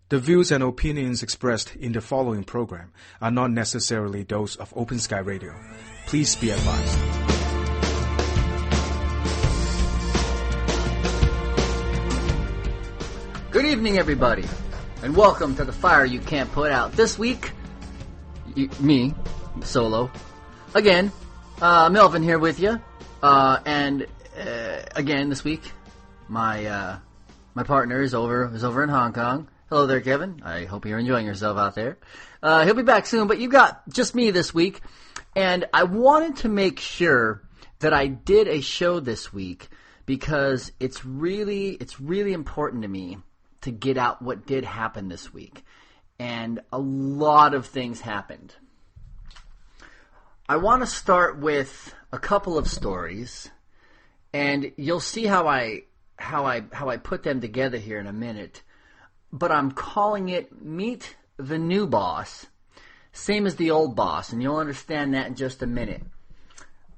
The views and opinions expressed in the following program are not necessarily those of Open Sky Radio. Please be advised. Good evening, everybody, and welcome to the Fire You Can't Put Out. This week, me, solo, again, Melvin here with you, and again this week, my partner is over in Hong Kong. Hello there, Kevin. I hope you're enjoying yourself out there. He'll be back soon, but you got just me this week, and I wanted to make sure that I did a show this week because it's really important to me to get out what did happen this week, and a lot of things happened. I want to start with a couple of stories, and you'll see how I put them together here in a minute. But I'm calling it Meet the New Boss, same as the old boss, and you'll understand that in just a minute.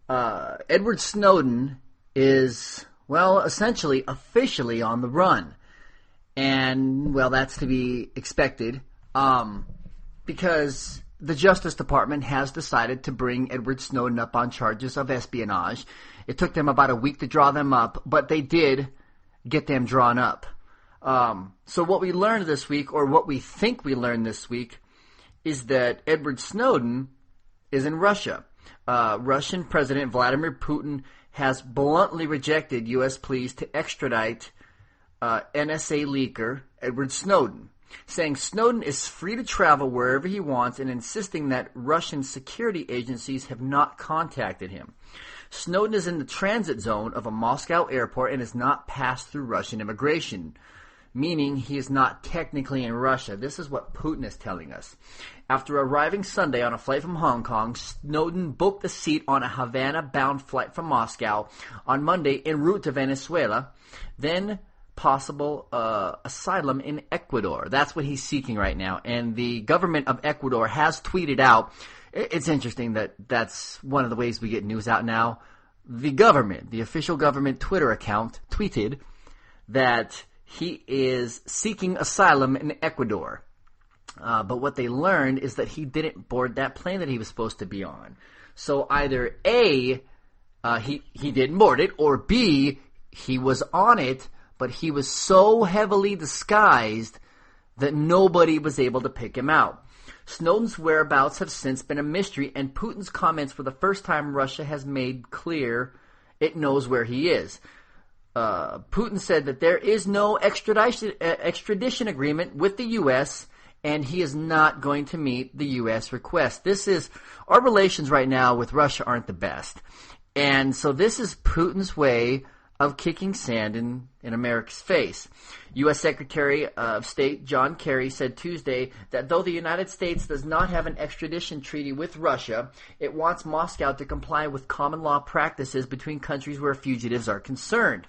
Edward Snowden is, essentially, officially on the run. And, that's to be expected, because the Justice Department has decided to bring Edward Snowden up on charges of espionage. It took them about a week to draw them up, but they did get them drawn up. So what we learned this week, or what we think we learned this week, is that Edward Snowden is in Russia. Russian President Vladimir Putin has bluntly rejected U.S. pleas to extradite NSA leaker Edward Snowden, saying Snowden is free to travel wherever he wants and insisting that Russian security agencies have not contacted him. Snowden is in the transit zone of a Moscow airport and has not passed through Russian immigration, meaning he is not technically in Russia. This is what Putin is telling us. After arriving Sunday on a flight from Hong Kong, Snowden booked a seat on a Havana-bound flight from Moscow on Monday en route to Venezuela, then possible asylum in Ecuador. That's what he's seeking right now. And the government of Ecuador has tweeted out, it's interesting that that's one of the ways we get news out now. The government, the official government Twitter account, tweeted that he is seeking asylum in Ecuador. But what they learned is that he didn't board that plane that he was supposed to be on. So either A, he didn't board it, or B, he was on it, but he was so heavily disguised that nobody was able to pick him out. Snowden's whereabouts have since been a mystery, and Putin's comments were the first time Russia has made clear it knows where he is. Putin said that there is no extradition agreement with the U.S., and he is not going to meet the U.S. request. Our relations right now with Russia aren't the best. And so this is Putin's way of kicking sand in America's face. U.S. Secretary of State John Kerry said Tuesday that though the United States does not have an extradition treaty with Russia, it wants Moscow to comply with common law practices between countries where fugitives are concerned.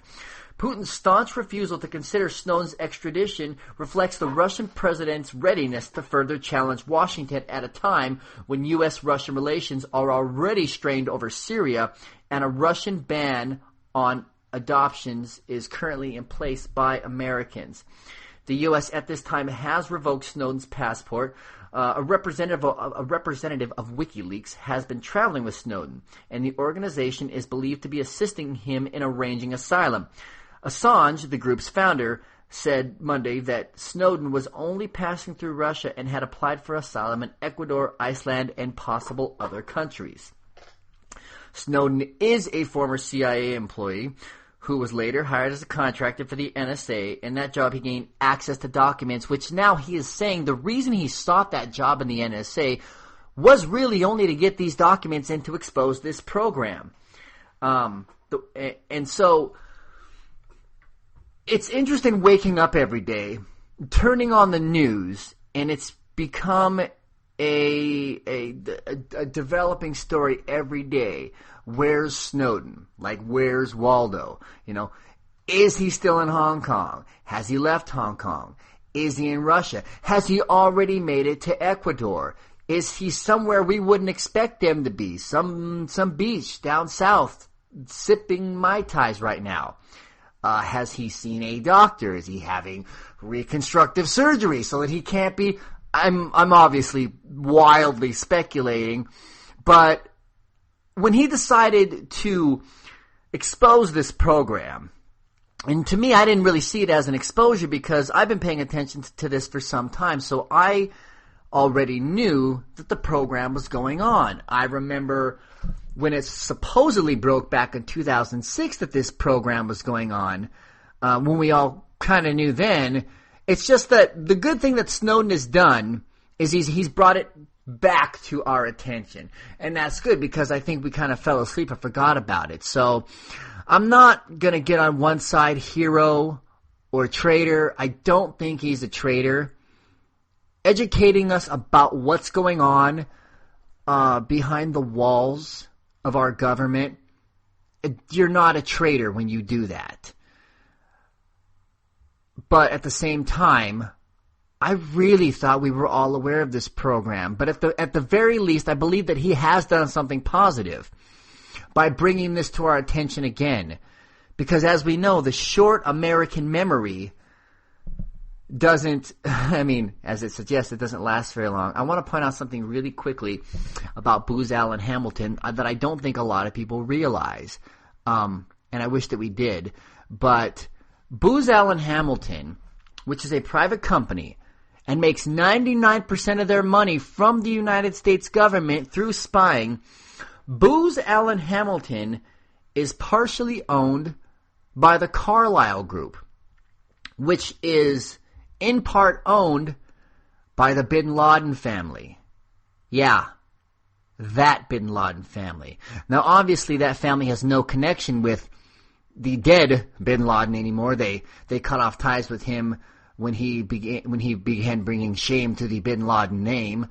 Putin's staunch refusal to consider Snowden's extradition reflects the Russian president's readiness to further challenge Washington at a time when U.S.-Russian relations are already strained over Syria, and a Russian ban on adoptions is currently in place by Americans. The U.S. at this time has revoked Snowden's passport. A representative of WikiLeaks has been traveling with Snowden, and the organization is believed to be assisting him in arranging asylum. Assange, the group's founder, said Monday that Snowden was only passing through Russia and had applied for asylum in Ecuador, Iceland, and possible other countries. Snowden is a former CIA employee who was later hired as a contractor for the NSA. In that job, he gained access to documents, which now he is saying the reason he sought that job in the NSA was really only to get these documents and to expose this program. And so it's interesting waking up every day, turning on the news, and it's become a developing story every day. Where's Snowden? Like, where's Waldo? Is he still in Hong Kong? Has he left Hong Kong? Is he in Russia? Has he already made it to Ecuador? Is he somewhere we wouldn't expect him to be? Some beach down south, sipping Mai Tais right now. Has he seen a doctor? Is he having reconstructive surgery so that he can't be... I'm obviously wildly speculating, but when he decided to expose this program, and to me, I didn't really see it as an exposure because I've been paying attention to this for some time, so I already knew that the program was going on. I remember when it supposedly broke back in 2006 that this program was going on, when we all kind of knew then. It's just that the good thing that Snowden has done is he's brought it back to our attention. And that's good because I think we kind of fell asleep and forgot about it. So I'm not going to get on one side, hero or traitor. I don't think he's a traitor. Educating us about what's going on behind the walls of our government, you're not a traitor when you do that. But at the same time, I really thought we were all aware of this program. But at the very least, I believe that he has done something positive by bringing this to our attention again. Because as we know, the short American memory doesn't, as it suggests, it doesn't last very long. I want to point out something really quickly about Booz Allen Hamilton that I don't think a lot of people realize. And I wish that we did. But Booz Allen Hamilton, which is a private company and makes 99% of their money from the United States government through spying, Booz Allen Hamilton is partially owned by the Carlyle Group, which is in part owned by the Bin Laden family. Yeah, that Bin Laden family. Now, obviously, that family has no connection with the dead Bin Laden anymore. They cut off ties with him when he began bringing shame to the Bin Laden name.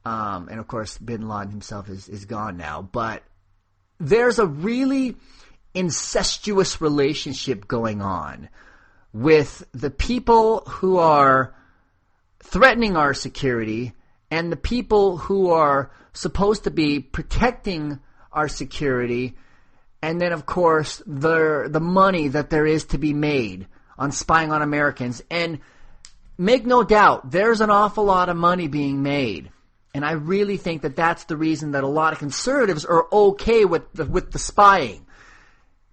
And of course, Bin Laden himself is gone now. But there's a really incestuous relationship going on with the people who are threatening our security and the people who are supposed to be protecting our security, and then, of course, the money that there is to be made on spying on Americans. And make no doubt, there's an awful lot of money being made. And I really think that that's the reason that a lot of conservatives are okay with the spying.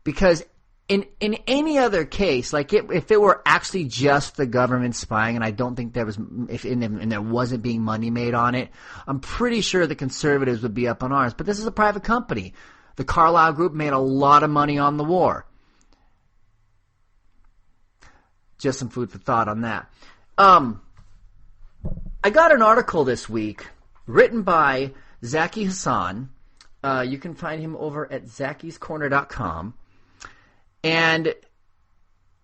Because in any other case, like if it were actually just the government spying, and I don't think there was, and there wasn't being money made on it, I'm pretty sure the conservatives would be up on arms. But this is a private company. The Carlyle Group made a lot of money on the war. Just some food for thought on that. I got an article this week written by Zaki Hassan. You can find him over at zakiscorner.com. And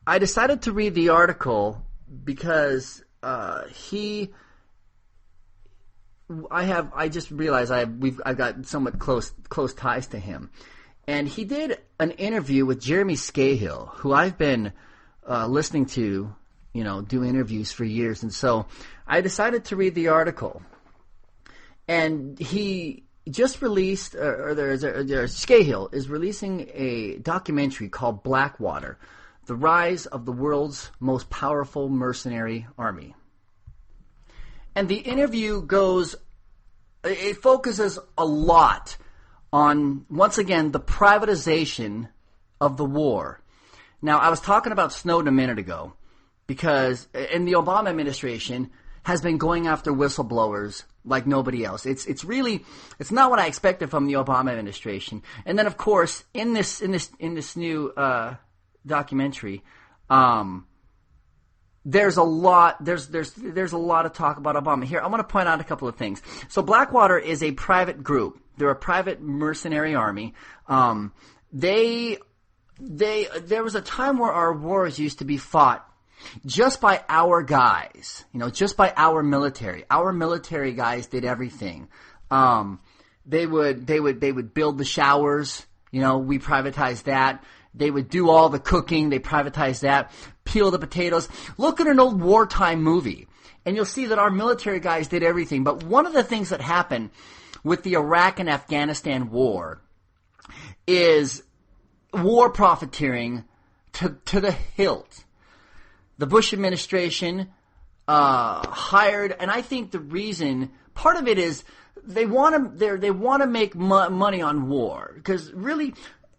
I decided to read the article because I just realized I've got somewhat close ties to him. And he did an interview with Jeremy Scahill, who I've been listening to, do interviews for years. And so I decided to read the article. And he just released, Scahill is releasing a documentary called Blackwater, The Rise of the World's Most Powerful Mercenary Army. And the interview it focuses a lot on, once again, the privatization of the war. Now, I was talking about Snowden a minute ago, because in the Obama administration has been going after whistleblowers like nobody else. It's not what I expected from the Obama administration. And then, of course, in this new documentary, there's a lot of talk about Obama. Here, I want to point out a couple of things. So Blackwater is a private group. They're a private mercenary army. There was a time where our wars used to be fought just by our guys, just by our military. Our military guys did everything. They would build the showers. We privatized that. They would do all the cooking. They privatized that. Peel the potatoes. Look at an old wartime movie, and you'll see that our military guys did everything. But one of the things that happened with the Iraq and Afghanistan war is war profiteering to the hilt. The Bush administration hired, and I think the reason, part of it is they want to make money on war, because really,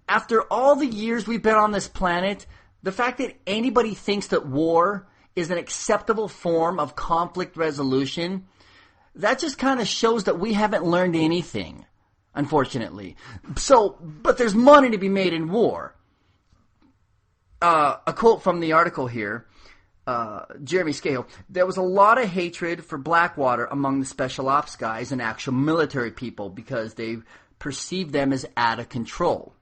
after all the years we've been on this planet, the fact that anybody thinks that war is an acceptable form of conflict resolution, that just kind of shows that we haven't learned anything, unfortunately. So, but there's money to be made in war. A quote from the article here, Jeremy Scalia, there was a lot of hatred for Blackwater among the special ops guys and actual military people because they perceived them as out of control.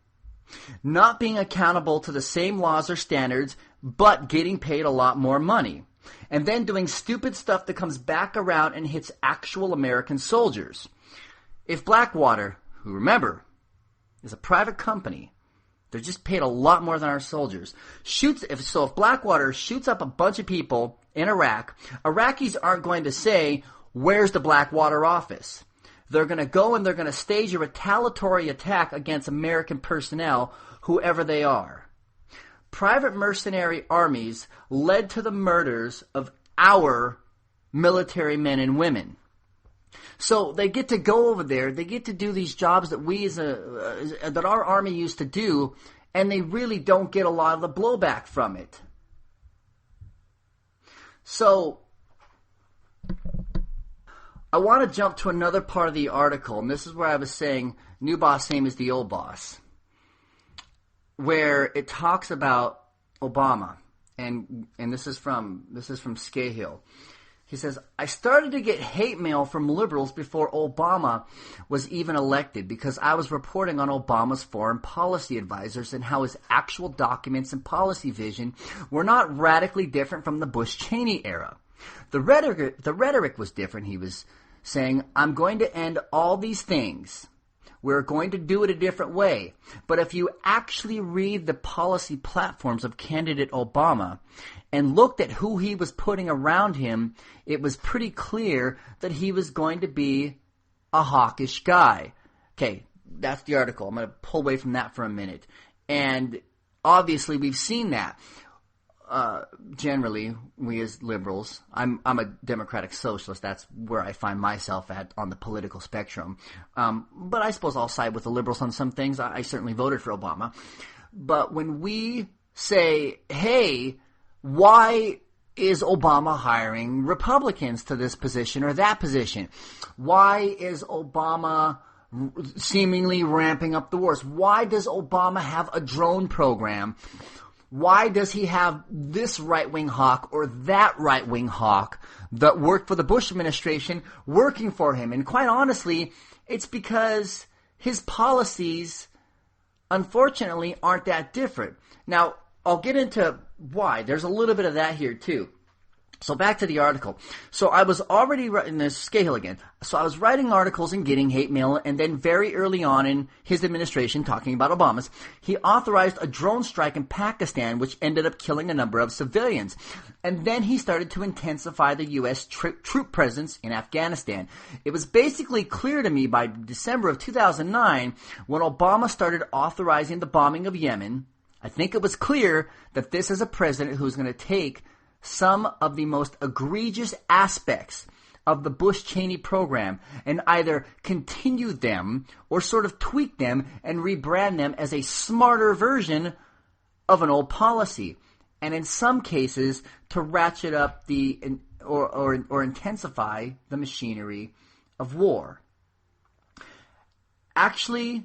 Not being accountable to the same laws or standards, but getting paid a lot more money. And then doing stupid stuff that comes back around and hits actual American soldiers. If Blackwater, who remember, is a private company, they're just paid a lot more than our soldiers. If Blackwater shoots up a bunch of people in Iraq, Iraqis aren't going to say, "Where's the Blackwater office?" They're going to go and they're going to stage a retaliatory attack against American personnel, whoever they are. Private mercenary armies led to the murders of our military men and women. So they get to go over there, they get to do these jobs that that our army used to do, and they really don't get a lot of the blowback from it. So I want to jump to another part of the article, and this is where I was saying new boss same as the old boss, where it talks about Obama, and this is from Scalia. He says, I started to get hate mail from liberals before Obama was even elected because I was reporting on Obama's foreign policy advisors and how his actual documents and policy vision were not radically different from the Bush-Cheney era. The rhetoric was different. He was saying, I'm going to end all these things. We're going to do it a different way. But if you actually read the policy platforms of candidate Obama and looked at who he was putting around him, it was pretty clear that he was going to be a hawkish guy. Okay, that's the article. I'm going to pull away from that for a minute. And obviously we've seen that. Generally, we as liberals, I'm a democratic socialist. That's where I find myself at on the political spectrum. But I suppose I'll side with the liberals on some things. I certainly voted for Obama. But when we say, hey, why is Obama hiring Republicans to this position or that position? Why is Obama seemingly ramping up the wars? Why does Obama have a drone program? Why does he have this right-wing hawk or that right-wing hawk that worked for the Bush administration working for him? And quite honestly, it's because his policies, unfortunately, aren't that different. Now, I'll get into why. There's a little bit of that here, too. So back to the article. So I was already writing this scale again. So I was writing articles and getting hate mail, and then very early on in his administration, talking about Obama's, he authorized a drone strike in Pakistan, which ended up killing a number of civilians. And then he started to intensify the U.S. troop presence in Afghanistan. It was basically clear to me by December of 2009, when Obama started authorizing the bombing of Yemen, I think it was clear that this is a president who's going to take some of the most egregious aspects of the Bush-Cheney program and either continue them or sort of tweak them and rebrand them as a smarter version of an old policy. And in some cases, to ratchet up or intensify the machinery of war. Actually,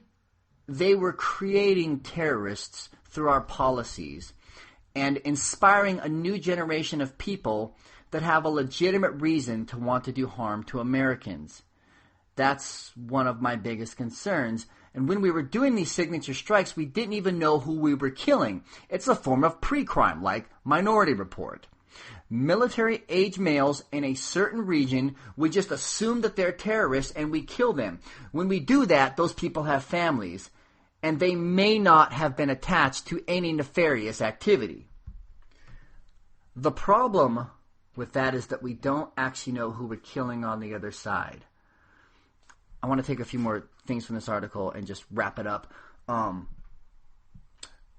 they were creating terrorists through our policies and inspiring a new generation of people that have a legitimate reason to want to do harm to Americans. That's one of my biggest concerns. And when we were doing these signature strikes, we didn't even know who we were killing. It's a form of pre-crime, like Minority Report. Military-age males in a certain region, we just assume that they're terrorists and we kill them. When we do that, those people have families, and they may not have been attached to any nefarious activity. The problem with that is that we don't actually know who we're killing on the other side. I want to take a few more things from this article and just wrap it up.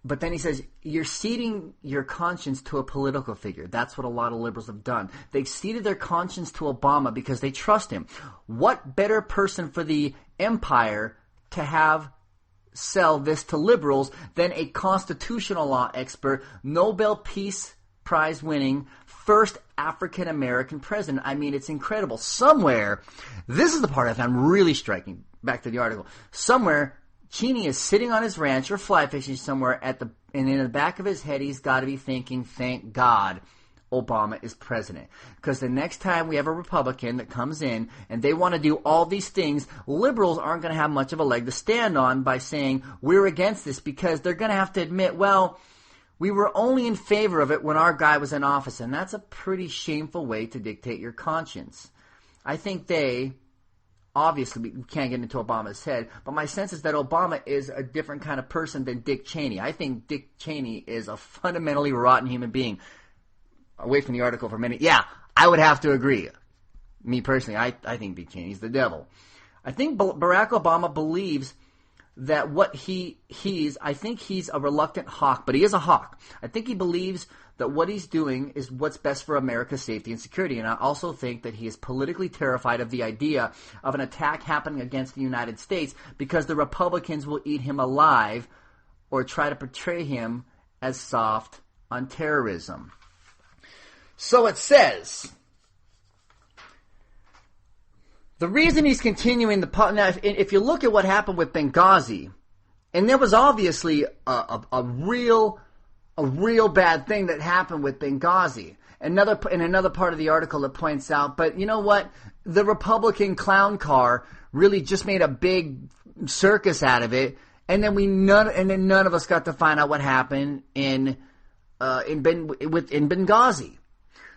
But then he says, you're ceding your conscience to a political figure. That's what a lot of liberals have done. They've ceded their conscience to Obama because they trust him. What better person for the empire to have sell this to liberals than a constitutional law expert, Nobel Peace Prize winning, first African-American president? I mean, it's incredible. Somewhere, this is the part I found really striking, back to the article, somewhere Cheney is sitting on his ranch or fly fishing somewhere and in the back of his head he's got to be thinking, thank God Obama is president. Because the next time we have a Republican that comes in and they want to do all these things, liberals aren't going to have much of a leg to stand on by saying we're against this, because they're going to have to admit, well, we were only in favor of it when our guy was in office. And that's a pretty shameful way to dictate your conscience. I think obviously, we can't get into Obama's head, but my sense is that Obama is a different kind of person than Dick Cheney. I think Dick Cheney is a fundamentally rotten human being. Away from the article for a minute. Yeah, I would have to agree. Me personally, I think Dick Cheney's the devil. I think Barack Obama believes that I think he's a reluctant hawk, but he is a hawk. I think he believes that what he's doing is what's best for America's safety and security. And I also think that he is politically terrified of the idea of an attack happening against the United States because the Republicans will eat him alive or try to portray him as soft on terrorism. So it says, the reason he's continuing now, if you look at what happened with Benghazi, and there was obviously a real bad thing that happened with Benghazi. In another part of the article it points out, but you know what? The Republican clown car really just made a big circus out of it, and then none of us got to find out what happened in Benghazi.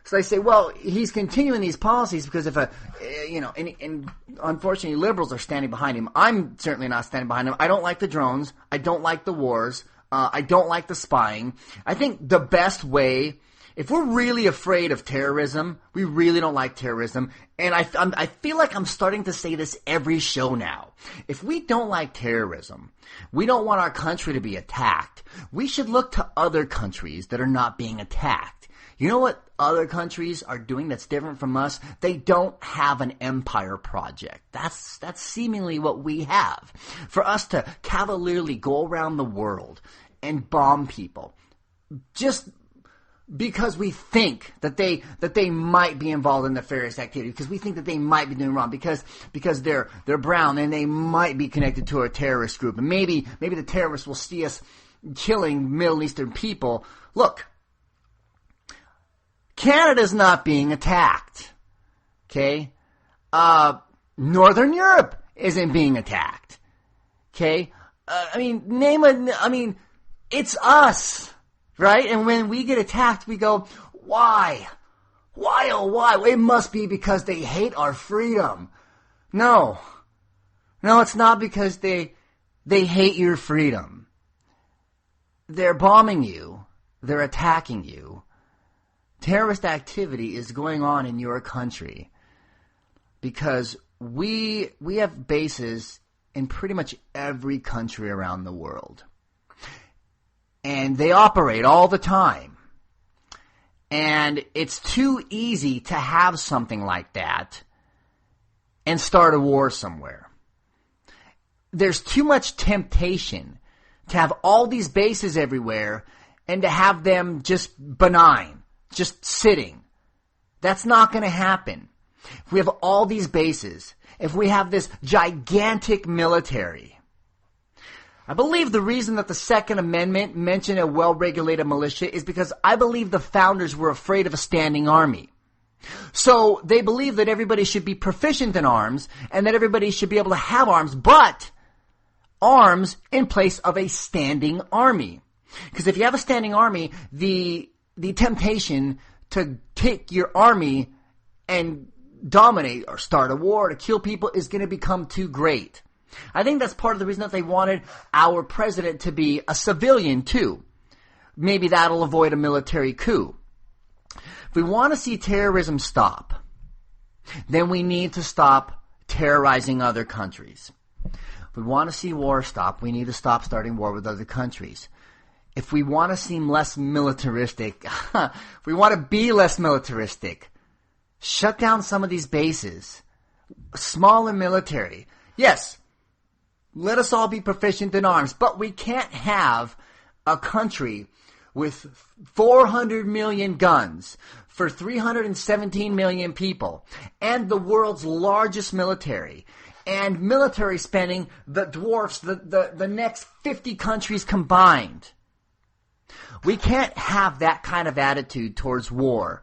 So they say, well, he's continuing these policies because and unfortunately liberals are standing behind him. I'm certainly not standing behind him. I don't like the drones. I don't like the wars. I don't like the spying. I think the best way, if we're really afraid of terrorism, we really don't like terrorism, and I feel like I'm starting to say this every show now. If we don't like terrorism, we don't want our country to be attacked, we should look to other countries that are not being attacked. You know what other countries are doing that's different from us? They don't have an empire project. That's seemingly what we have. For us to cavalierly go around the world and bomb people just because we think that they might be involved in nefarious activity, because we think that they might be doing wrong, because they're brown and they might be connected to a terrorist group, and maybe the terrorists will see us killing Middle Eastern people. Look, Canada's not being attacked, okay? Northern Europe isn't being attacked, okay? It's us, right? And when we get attacked, we go, why? Why, oh why? It must be because they hate our freedom. No, it's not because they hate your freedom. They're bombing you. They're attacking you. Terrorist activity is going on in your country because we have bases in pretty much every country around the world. And they operate all the time. And it's too easy to have something like that and start a war somewhere. There's too much temptation to have all these bases everywhere and to have them just benign. Just sitting. That's not going to happen. If we have all these bases, if we have this gigantic military, I believe the reason that the Second Amendment mentioned a well-regulated militia is because I believe the founders were afraid of a standing army. So they believe that everybody should be proficient in arms and that everybody should be able to have arms, but arms in place of a standing army. Because if you have a standing army, the temptation to take your army and dominate or start a war to kill people is going to become too great. I think that's part of the reason that they wanted our president to be a civilian too. Maybe that'll avoid a military coup. If we want to see terrorism stop, then we need to stop terrorizing other countries. If we want to see war stop, we need to stop starting war with other countries. if we want to seem less militaristic, if we want to be less militaristic, shut down some of these bases. Small and military. Yes, let us all be proficient in arms, but we can't have a country with 400 million guns for 317 million people and the world's largest military and military spending that dwarfs the next 50 countries combined. We can't have that kind of attitude towards war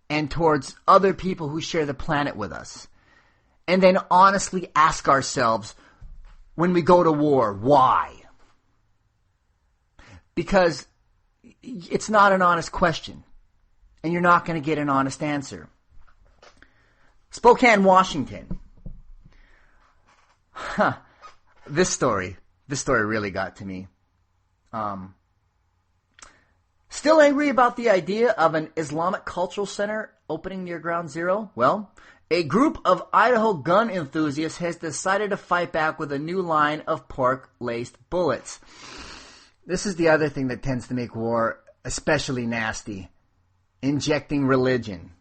and towards other people who share the planet with us. And then honestly ask ourselves, when we go to war, why? Because it's not an honest question, and you're not going to get an honest answer. Spokane, Washington. This story really got to me. Still angry about the idea of an Islamic cultural center opening near Ground Zero? Well, a group of Idaho gun enthusiasts has decided to fight back with a new line of pork-laced bullets. This is the other thing that tends to make war especially nasty. Injecting religion.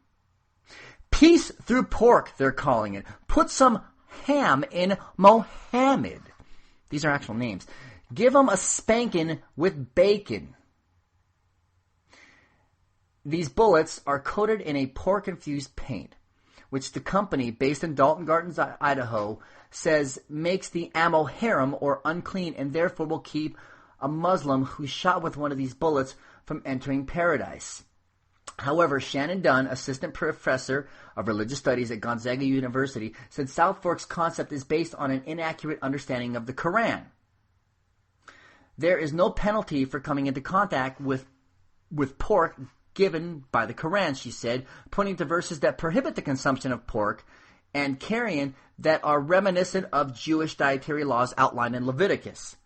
Peace through pork, they're calling it. Put some ham in Mohammed. These are actual names. Give them a spanking with bacon. These bullets are coated in a pork-infused paint, which the company, based in Dalton Gardens, Idaho, says makes the ammo haram or unclean and therefore will keep a Muslim who's shot with one of these bullets from entering paradise. However, Shannon Dunn, assistant professor of religious studies at Gonzaga University, said South Fork's concept is based on an inaccurate understanding of the Quran. There is no penalty for coming into contact with pork given by the Quran, she said, pointing to verses that prohibit the consumption of pork and carrion that are reminiscent of Jewish dietary laws outlined in Leviticus.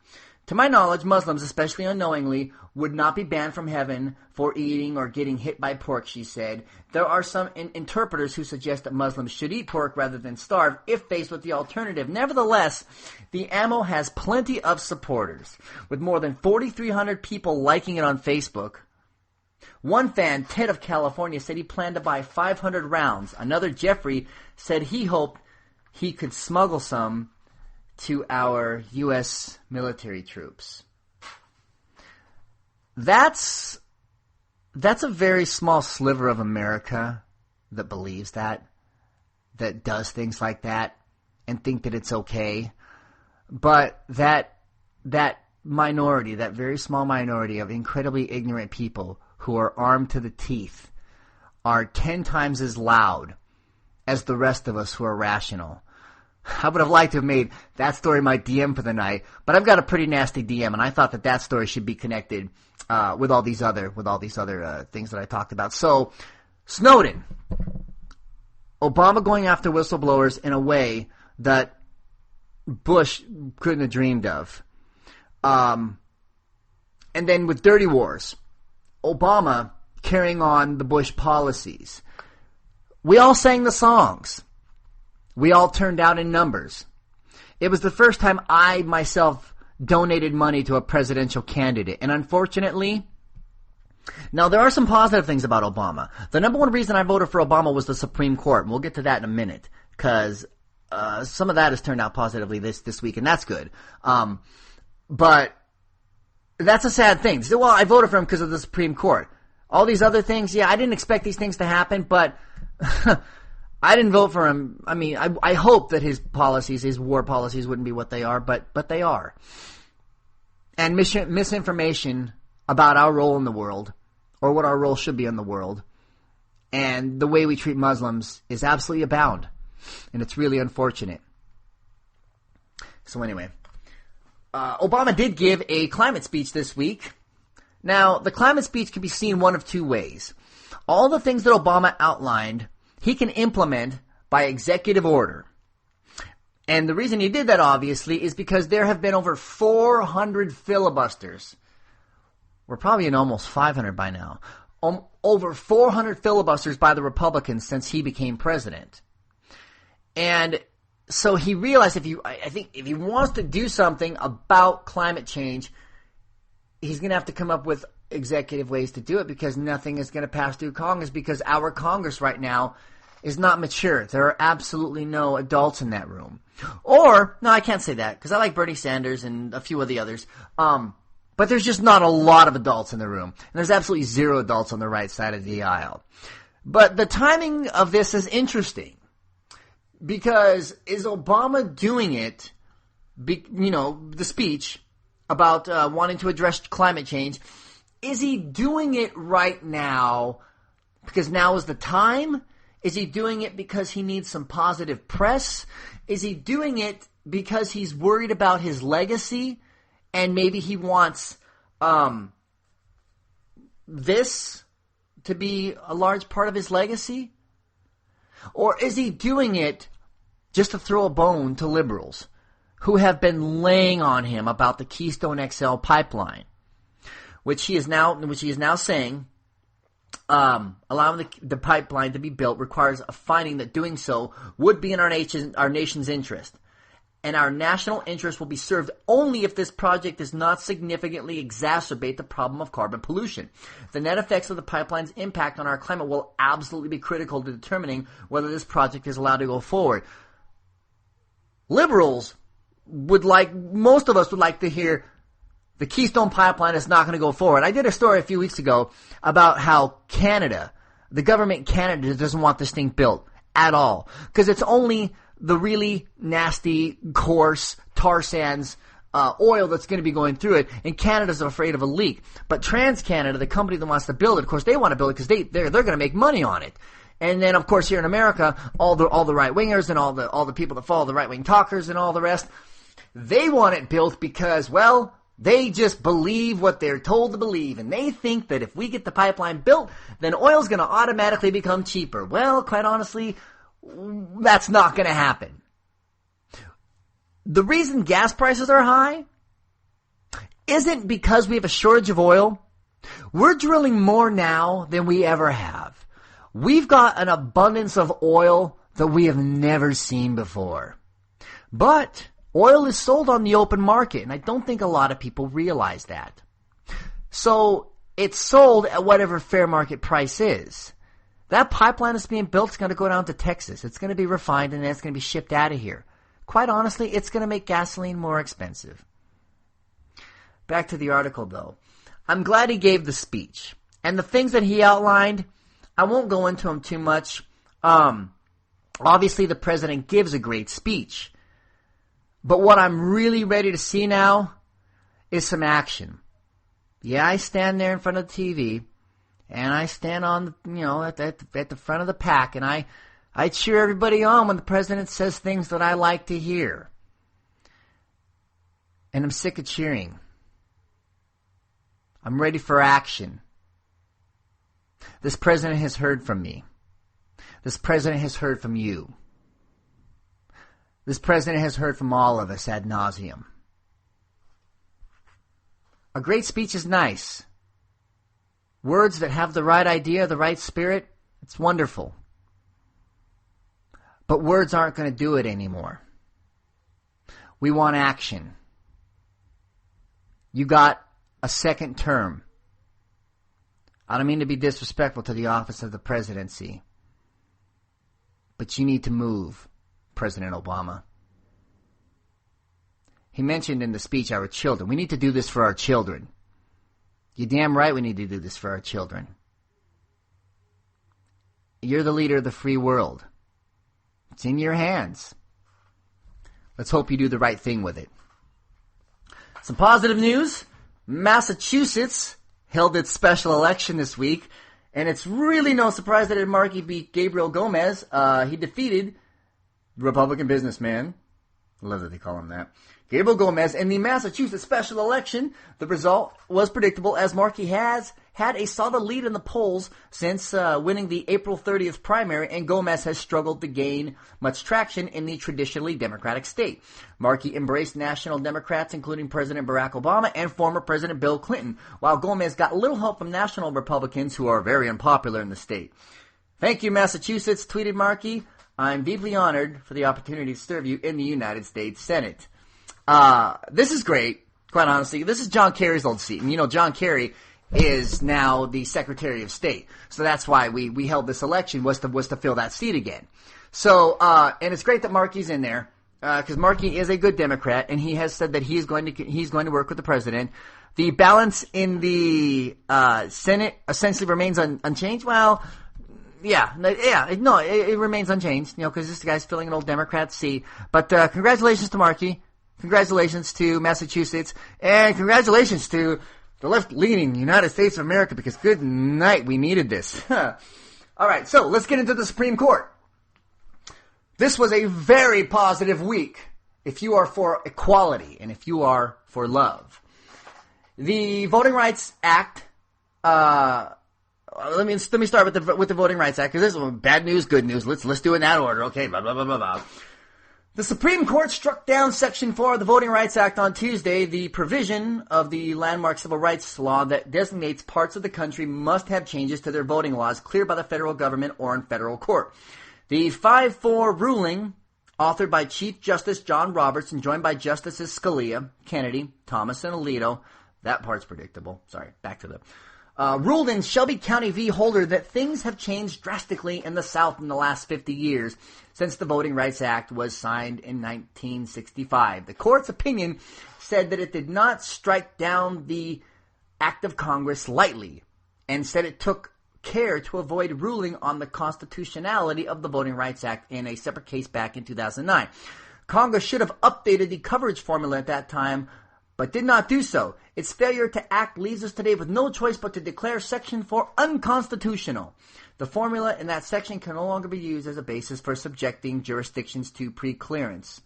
To my knowledge, Muslims, especially unknowingly, would not be banned from heaven for eating or getting hit by pork, she said. There are some interpreters who suggest that Muslims should eat pork rather than starve if faced with the alternative. Nevertheless, the ammo has plenty of supporters, with more than 4,300 people liking it on Facebook. One fan, Ted of California, said he planned to buy 500 rounds. Another, Jeffrey, said he hoped he could smuggle some to our U.S. military troops. That's a very small sliver of America that believes that does things like that and think that it's okay. But that minority, that very small minority of incredibly ignorant people who are armed to the teeth are 10 times as loud as the rest of us who are rational. I would have liked to have made that story my DM for the night, but I've got a pretty nasty DM, and I thought that story should be connected with all these other things that I talked about. So, Snowden, Obama going after whistleblowers in a way that Bush couldn't have dreamed of, and then with dirty wars, Obama carrying on the Bush policies. We all sang the songs. We all turned out in numbers. It was the first time I myself donated money to a presidential candidate. And unfortunately, now there are some positive things about Obama. The number one reason I voted for Obama was the Supreme Court. And we'll get to that in a minute because some of that has turned out positively this week, and that's good. But that's a sad thing. So, well, I voted for him because of the Supreme Court. All these other things, yeah, I didn't expect these things to happen, but I didn't vote for him. I mean, I hope that his war policies wouldn't be what they are, but they are. And misinformation about our role in the world, or what our role should be in the world, and the way we treat Muslims is absolutely abound. And it's really unfortunate. So anyway, Obama did give a climate speech this week. Now, the climate speech can be seen one of two ways. All the things that Obama outlined, he can implement by executive order. And the reason he did that, obviously, is because there have been over 400 filibusters. We're probably in almost 500 by now. Over 400 filibusters by the Republicans since he became president. And so he realized if he wants to do something about climate change, he's going to have to come up with executive ways to do it because nothing is going to pass through Congress because our Congress right now is not mature. There are absolutely no adults in that room. Or, no, I can't say that because I like Bernie Sanders and a few of the others. But there's just not a lot of adults in the room. And there's absolutely zero adults on the right side of the aisle. But the timing of this is interesting because is Obama doing it, the speech about wanting to address climate change, is he doing it right now because now is the time? Is he doing it because he needs some positive press? Is he doing it because he's worried about his legacy and maybe he wants this to be a large part of his legacy? Or is he doing it just to throw a bone to liberals who have been laying on him about the Keystone XL pipeline, which he is now saying allowing the pipeline to be built requires a finding that doing so would be in our nation's interest. And our national interest will be served only if this project does not significantly exacerbate the problem of carbon pollution. The net effects of the pipeline's impact on our climate will absolutely be critical to determining whether this project is allowed to go forward. Liberals most of us would like to hear the Keystone Pipeline is not going to go forward. I did a story a few weeks ago about how the government in Canada doesn't want this thing built at all. Because it's only the really nasty, coarse tar sands oil that's going to be going through it. And Canada's afraid of a leak. But TransCanada, the company that wants to build it, of course, they want to build it because they're going to make money on it. And then, of course, here in America, all the right-wingers and all the people that follow the right-wing talkers and all the rest, they want it built because, well, they just believe what they're told to believe, and they think that if we get the pipeline built, then oil's going to automatically become cheaper. Well, quite honestly, that's not going to happen. The reason gas prices are high isn't because we have a shortage of oil. We're drilling more now than we ever have. We've got an abundance of oil that we have never seen before. But oil is sold on the open market, and I don't think a lot of people realize that. So it's sold at whatever fair market price is. That pipeline that's being built is going to go down to Texas. It's going to be refined, and then it's going to be shipped out of here. Quite honestly, it's going to make gasoline more expensive. Back to the article, though. I'm glad he gave the speech. And the things that he outlined, I won't go into them too much. Obviously, the president gives a great speech. But what I'm really ready to see now is some action. Yeah, I stand there in front of the TV, and I stand on, at the front of the pack, and I cheer everybody on when the president says things that I like to hear. And I'm sick of cheering. I'm ready for action. This president has heard from me. This president has heard from you. This president has heard from all of us ad nauseum. A great speech is nice. Words that have the right idea, the right spirit, it's wonderful. But words aren't going to do it anymore. We want action. You got a second term. I don't mean to be disrespectful to the office of the presidency, but you need to move, President Obama. He mentioned in the speech our children. We need to do this for our children. You're damn right we need to do this for our children. You're the leader of the free world. It's in your hands. Let's hope you do the right thing with it. Some positive news. Massachusetts held its special election this week, and it's really no surprise that Markey beat Gabriel Gomez. He defeated Republican businessman, I love that they call him that, Gabriel Gomez, in the Massachusetts special election. The result was predictable, as Markey has had a solid lead in the polls since winning the April 30th primary, and Gomez has struggled to gain much traction in the traditionally Democratic state. Markey embraced national Democrats, including President Barack Obama and former President Bill Clinton, while Gomez got little help from national Republicans, who are very unpopular in the state. Thank you, Massachusetts, tweeted Markey. I'm deeply honored for the opportunity to serve you in the United States Senate. This is great. quite honestly. This is John Kerry's old seat. And, John Kerry is now the Secretary of State. So that's why we held this election, was to fill that seat again. So, and it's great that Markey's in there, because Markey is a good Democrat, and he has said that he's going to work with the president. The balance in the Senate essentially remains unchanged. Well, it remains unchanged, because this guy's filling an old Democrat seat. But congratulations to Markey, congratulations to Massachusetts, and congratulations to the left-leaning United States of America, because good night, we needed this. All right, so let's get into the Supreme Court. This was a very positive week if you are for equality and if you are for love. The Voting Rights Act, let me start with the Voting Rights Act, because this is bad news, good news. Let's do it in that order. Okay, blah, blah, blah, blah, blah. The Supreme Court struck down Section 4 of the Voting Rights Act on Tuesday, the provision of the landmark civil rights law that designates parts of the country must have changes to their voting laws cleared by the federal government or in federal court. The 5-4 ruling, authored by Chief Justice John Roberts and joined by Justices Scalia, Kennedy, Thomas, and Alito, that part's predictable. Sorry, back to the... ruled in Shelby County v. Holder that things have changed drastically in the South in the last 50 years since the Voting Rights Act was signed in 1965. The court's opinion said that it did not strike down the act of Congress lightly and said it took care to avoid ruling on the constitutionality of the Voting Rights Act in a separate case back in 2009. Congress should have updated the coverage formula at that time, but did not do so. Its failure to act leaves us today with no choice but to declare Section 4 unconstitutional. The formula in that section can no longer be used as a basis for subjecting jurisdictions to preclearance.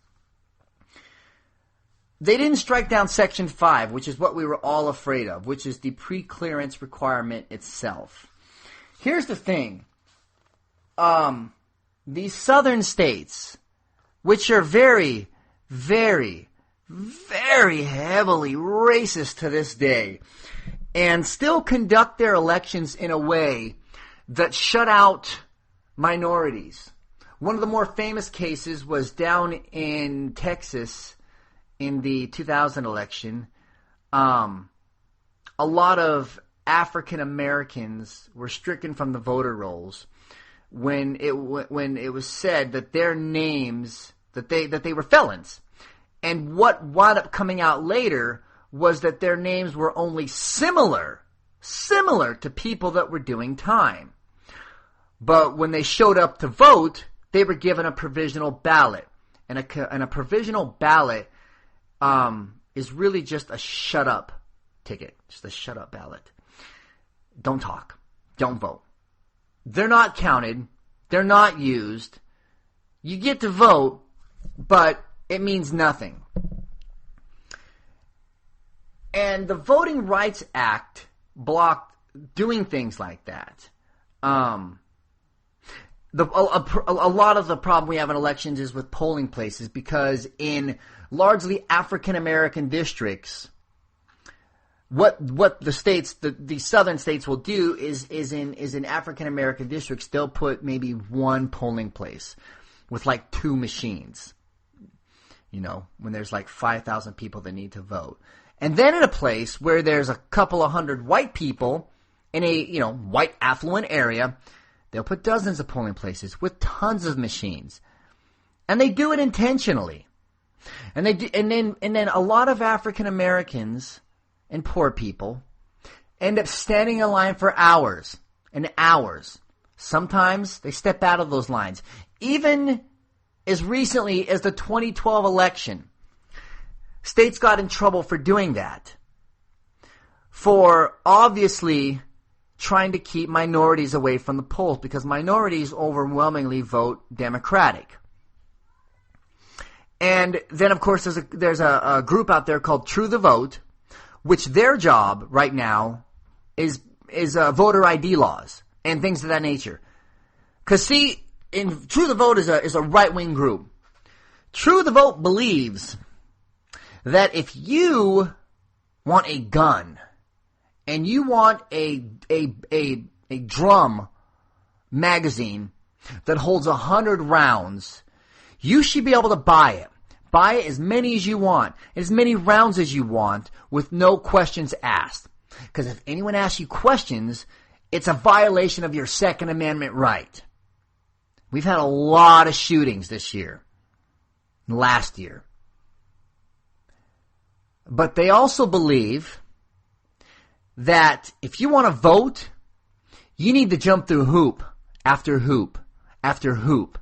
They didn't strike down Section 5, which is what we were all afraid of, which is the preclearance requirement itself. Here's the thing. The southern states, which are very, very, very heavily racist to this day, and still conduct their elections in a way that shut out minorities. One of the more famous cases was down in Texas in the 2000 election. A lot of African Americans were stricken from the voter rolls when it was said that their names, that they were felons. And what wound up coming out later was that their names were only similar to people that were doing time. But when they showed up to vote, they were given a provisional ballot. And a provisional ballot is really just a shut-up ticket, just a shut-up ballot. Don't talk. Don't vote. They're not counted. They're not used. You get to vote, but it means nothing. And the Voting Rights Act blocked doing things like that. A lot of the problem we have in elections is with polling places, because in largely African American districts, what the states, the southern states will do is in African American districts, they'll put maybe one polling place with like 2 machines. When there's like 5,000 people that need to vote. And then in a place where there's a couple of hundred white people in a, white affluent area, they'll put dozens of polling places with tons of machines. And they do it intentionally. And then a lot of African Americans and poor people end up standing in line for hours and hours. Sometimes they step out of those lines. Even as recently as the 2012 election, states got in trouble for doing that. For obviously trying to keep minorities away from the polls, because minorities overwhelmingly vote Democratic. And then, of course, there's a group out there called True the Vote, which their job right now is voter ID laws and things of that nature. Because, see, True the Vote is a right-wing group. True the Vote believes that if you want a gun and you want a drum magazine that holds 100 rounds, you should be able to buy it. Buy as many as you want, as many rounds as you want, with no questions asked. Because if anyone asks you questions, it's a violation of your Second Amendment right. We've had a lot of shootings this year, last year. But they also believe that if you want to vote, you need to jump through hoop after hoop after hoop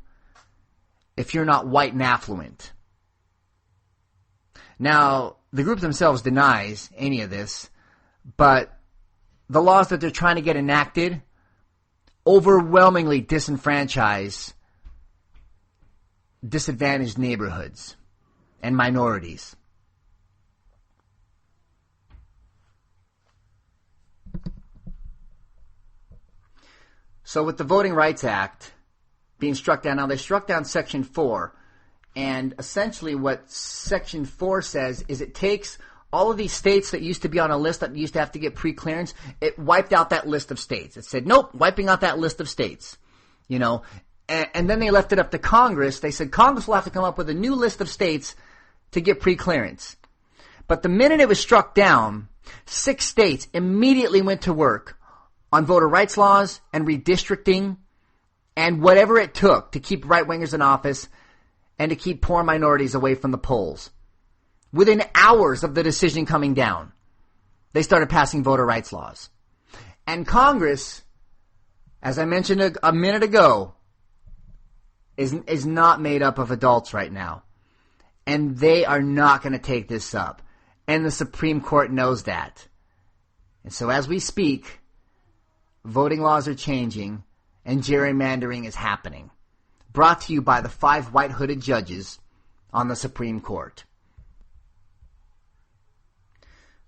if you're not white and affluent. Now, the group themselves denies any of this, but the laws that they're trying to get enacted overwhelmingly disenfranchise disadvantaged neighborhoods and minorities. So with the Voting Rights Act being struck down, now they struck down Section 4, and essentially what Section 4 says is it takes all of these states that used to be on a list that used to have to get pre-clearance, it wiped out that list of states. It said, nope, wiping out that list of states. You know, and then they left it up to Congress. They said Congress will have to come up with a new list of states to get pre-clearance. But the minute it was struck down, 6 states immediately went to work on voter rights laws and redistricting and whatever it took to keep right-wingers in office and to keep poor minorities away from the polls. Within hours of the decision coming down, they started passing voter rights laws. And Congress, as I mentioned a minute ago, is not made up of adults right now. And they are not going to take this up. And the Supreme Court knows that. And so as we speak, voting laws are changing and gerrymandering is happening. Brought to you by the 5 white hooded judges on the Supreme Court.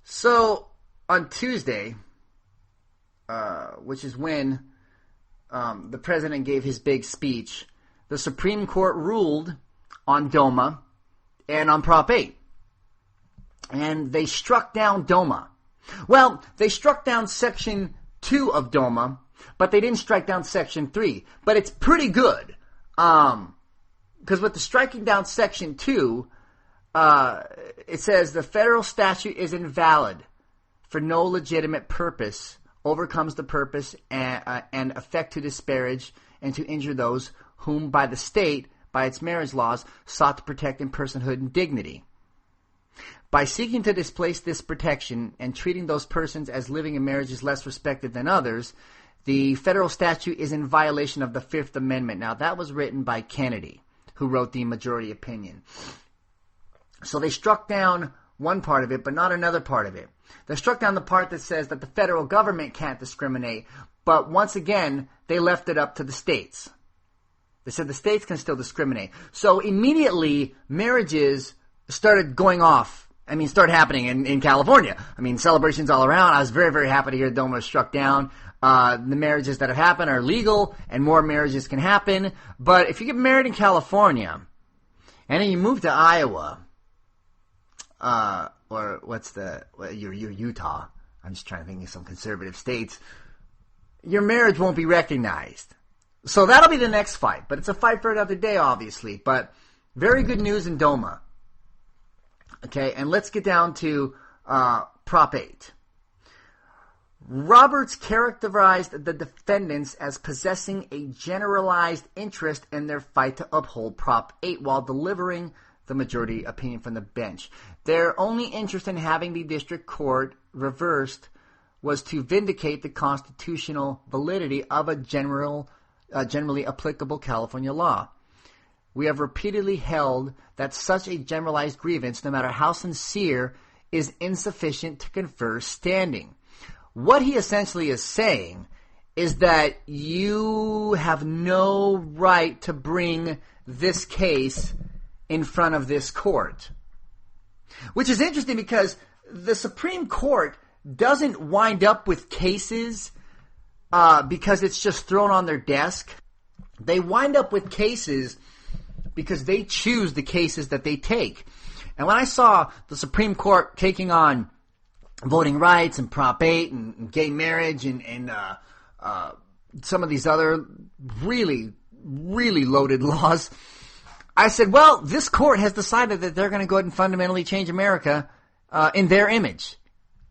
So, on Tuesday, which is when the president gave his big speech, the Supreme Court ruled on DOMA and on Prop 8. And they struck down DOMA. Well, they struck down Section 2 of DOMA, but they didn't strike down Section 3. But it's pretty good. Because with the striking down Section 2, it says the federal statute is invalid for no legitimate purpose, overcomes the purpose and effect to disparage and to injure those whom by the state, by its marriage laws, sought to protect in personhood and dignity. By seeking to displace this protection and treating those persons as living in marriages less respected than others, the federal statute is in violation of the Fifth Amendment. Now, that was written by Kennedy, who wrote the majority opinion. So they struck down one part of it, but not another part of it. They struck down the part that says that the federal government can't discriminate, but once again, they left it up to the states. They said the states can still discriminate. So immediately, marriages started going off. Started happening in California. Celebrations all around. I was very, very happy to hear DOMA was struck down. The marriages that have happened are legal, and more marriages can happen. But if you get married in California, and then you move to Iowa, or you're Utah. I'm just trying to think of some conservative states. Your marriage won't be recognized. So that'll be the next fight. But it's a fight for another day, obviously. But very good news in DOMA. Okay, and let's get down to Prop 8. Roberts characterized the defendants as possessing a generalized interest in their fight to uphold Prop 8 while delivering the majority opinion from the bench. Their only interest in having the district court reversed was to vindicate the constitutional validity of a generally applicable California law. We have repeatedly held that such a generalized grievance, no matter how sincere, is insufficient to confer standing. What he essentially is saying is that you have no right to bring this case in front of this court. Which is interesting because the Supreme Court doesn't wind up with cases because it's just thrown on their desk. They wind up with cases because they choose the cases that they take. And when I saw the Supreme Court taking on voting rights and Prop 8 and gay marriage and some of these other really, really loaded laws, I said, well, this court has decided that they're going to go ahead and fundamentally change America in their image.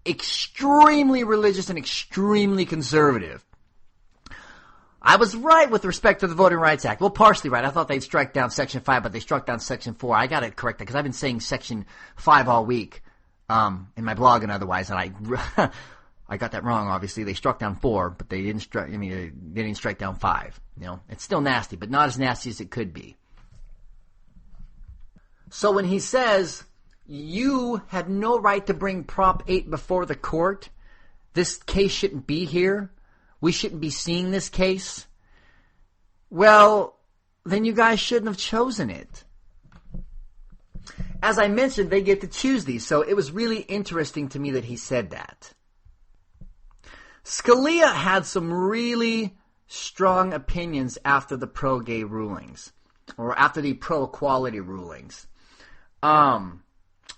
Extremely religious and extremely conservative. I was right with respect to the Voting Rights Act. Well, partially right. I thought they'd strike down Section 5, but they struck down Section 4. I got it corrected because I've been saying Section 5 all week in my blog and otherwise, and I got that wrong, obviously. They struck down 4, but they didn't they didn't strike down 5. You know, it's still nasty, but not as nasty as it could be. So when he says, you had no right to bring Prop 8 before the court, this case shouldn't be here, we shouldn't be seeing this case, well, then you guys shouldn't have chosen it. As I mentioned, they get to choose these, so it was really interesting to me that he said that. Scalia had some really strong opinions after the pro-gay rulings, or after the pro-equality rulings.